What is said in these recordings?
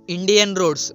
Indian roads.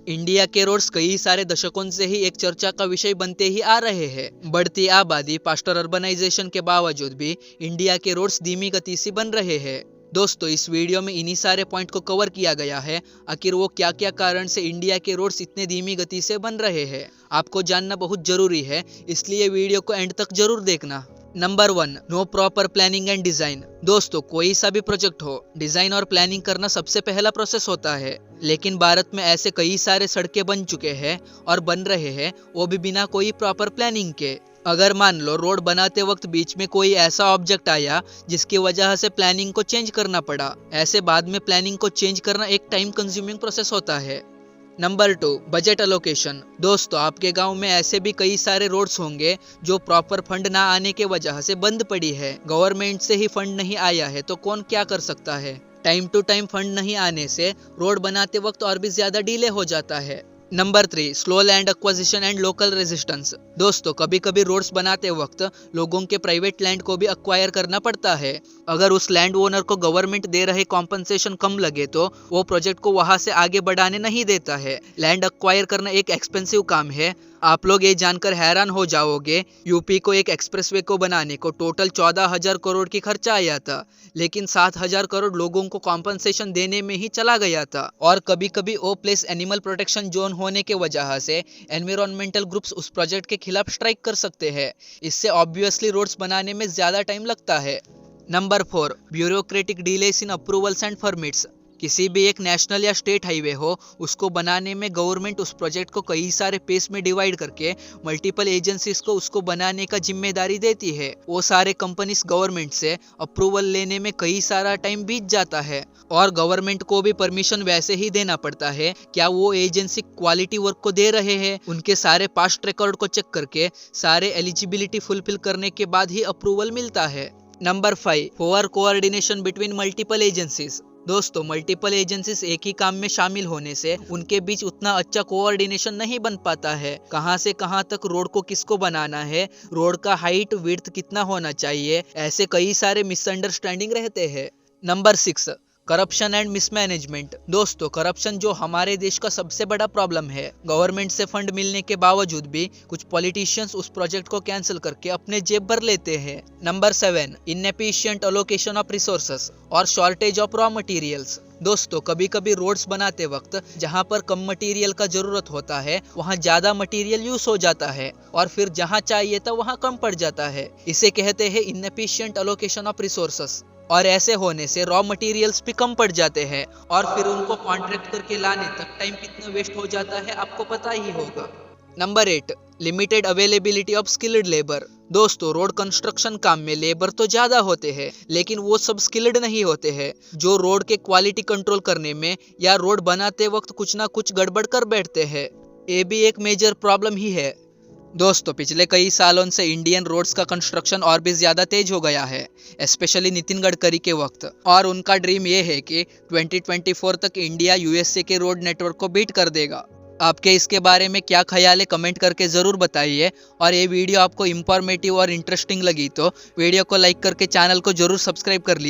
India के roads कई सारे दशकों से ही एक चर्चा का विषय बनते ही आ रहे हैं। बढ़ती आबादी, फास्टर अर्बनाइजेशन के बावजूद भी इंडिया के रोड्स धीमी गति से बन रहे हैं। दोस्तों, इस वीडियो में इन्हीं सारे पॉइंट को कवर किया गया है। आखिर वो क्या क्या कारण से इंडिया के रोड्स इतने धीमी गति से बन रहे हैं, आपको जानना बहुत जरूरी है, इसलिए वीडियो को एंड तक जरूर देखना। Number 1, no proper planning and design. दोस्तों, कोई सा भी प्रोजेक्ट हो, डिजाइन और प्लानिंग करना सबसे पहला प्रोसेस होता है। लेकिन भारत में ऐसे कई सारे सड़कें बन चुके हैं और बन रहे हैं, वो भी बिना कोई प्रॉपर प्लानिंग के। अगर मान लो रोड बनाते वक्त बीच में कोई ऐसा ऑब्जेक्ट आया जिसकी वजह से प्लानिंग को चेंज करना पड़ा, ऐसे बाद में प्लानिंग को चेंज करना एक टाइम कंज्यूमिंग प्रोसेस होता है। Number 2, budget allocation. दोस्तों, आपके गांव में ऐसे भी कई सारे रोड्स होंगे जो प्रॉपर फंड ना आने के वजह से बंद पड़ी है। गवर्नमेंट से ही फंड नहीं आया है तो कौन क्या कर सकता है। टाइम टू टाइम फंड नहीं आने से रोड बनाते वक्त और भी ज्यादा डिले हो जाता है। Number 3, slow land acquisition and local resistance. दोस्तों, कभी कभी रोड्स बनाते वक्त लोगों के प्राइवेट लैंड को भी अक्वायर करना पड़ता है। अगर उस लैंड ओनर को गवर्नमेंट दे रहे कॉम्पनसेशन कम लगे तो वो प्रोजेक्ट को वहां से आगे बढ़ाने नहीं देता है। लैंड अक्वायर करना एक एक्सपेंसिव काम है। आप लोग ये जानकर हैरान हो जाओगे, यूपी को एक एक्सप्रेसवे को बनाने को टोटल 14,000 करोड़ की खर्चा आया था, लेकिन 7,000 करोड़ लोगों को कॉम्पनसेशन देने में ही चला गया था। और कभी कभी ओ प्लेस एनिमल प्रोटेक्शन जोन होने के वजह से एनवायरमेंटल ग्रुप्स उस प्रोजेक्ट के खिलाफ स्ट्राइक कर सकते हैं। इससे ऑब्वियसली रोड्स बनाने में ज्यादा टाइम लगता है। Number 4, bureaucratic delays in approvals and permits. किसी भी एक नेशनल या स्टेट हाईवे हो, उसको बनाने में गवर्नमेंट उस प्रोजेक्ट को कई सारे पेस में डिवाइड करके मल्टीपल एजेंसीज को उसको बनाने का जिम्मेदारी देती है। वो सारे कंपनीज गवर्नमेंट से अप्रूवल लेने में कई सारा टाइम बीत जाता है और गवर्नमेंट को भी परमिशन वैसे ही देना पड़ता है। क्या वो एजेंसी क्वालिटी वर्क को दे रहे हैं, उनके सारे पास्ट रिकॉर्ड को चेक करके सारे एलिजिबिलिटी फुलफिल करने के बाद ही अप्रूवल मिलता है। Number 5, poor coordination between multiple agencies. दोस्तों, मल्टीपल एजेंसीज एक ही काम में शामिल होने से उनके बीच उतना अच्छा कोऑर्डिनेशन नहीं बन पाता है। कहां से कहां तक रोड को किसको बनाना है, रोड का हाइट विड्थ कितना होना चाहिए, ऐसे कई सारे मिसअंडरस्टैंडिंग रहते हैं। Number 6, corruption and mismanagement. दोस्तों, करप्शन जो हमारे देश का सबसे बड़ा प्रॉब्लम है। गवर्नमेंट से फंड मिलने के बावजूद भी कुछ पॉलिटिशियंस उस प्रोजेक्ट को कैंसिल करके अपने जेब भर लेते हैं। Number 7, inefficient allocation of resources और शॉर्टेज ऑफ रॉ मटेरियल्स। दोस्तों, कभी कभी रोड्स बनाते वक्त जहां पर कम मटेरियल का जरूरत होता है वहां ज्यादा मटेरियल यूज हो जाता है और फिर जहां चाहिए था वहां कम पड़ जाता है। इसे कहते हैं इनएफिशिएंट एलोकेशन ऑफ रिसोर्सेस। और ऐसे होने से रॉ मटेरियल्स भी कम पड़ जाते हैं और फिर उनको कॉन्ट्रैक्ट करके लाने तक टाइम कितना वेस्ट हो जाता है आपको पता ही होगा। Number 8, limited availability of skilled labour. दोस्तों, रोड कंस्ट्रक्शन काम में लेबर तो ज्यादा होते हैं, लेकिन वो सब स्किल्ड नहीं होते हैं, जो रोड के क्वालिटी कंट्रोल करने में या रोड बनाते वक्त कुछ ना कुछ गड़बड़ कर बैठते हैं। ये भी एक मेजर प्रॉब्लम ही है। दोस्तों, पिछले कई सालों से इंडियन रोड्स का कंस्ट्रक्शन और भी ज्यादा तेज हो गया है, स्पेशली नितिन गडकरी के वक्त। और उनका ड्रीम ये है कि 2024 तक इंडिया यूएसए के रोड नेटवर्क को बीट कर देगा। आपके इसके बारे में क्या ख्याल है, कमेंट करके जरूर बताइए। और ये वीडियो आपको इंफॉर्मेटिव और इंटरेस्टिंग लगी तो वीडियो को लाइक करके चैनल को जरूर सब्सक्राइब कर लीजिए।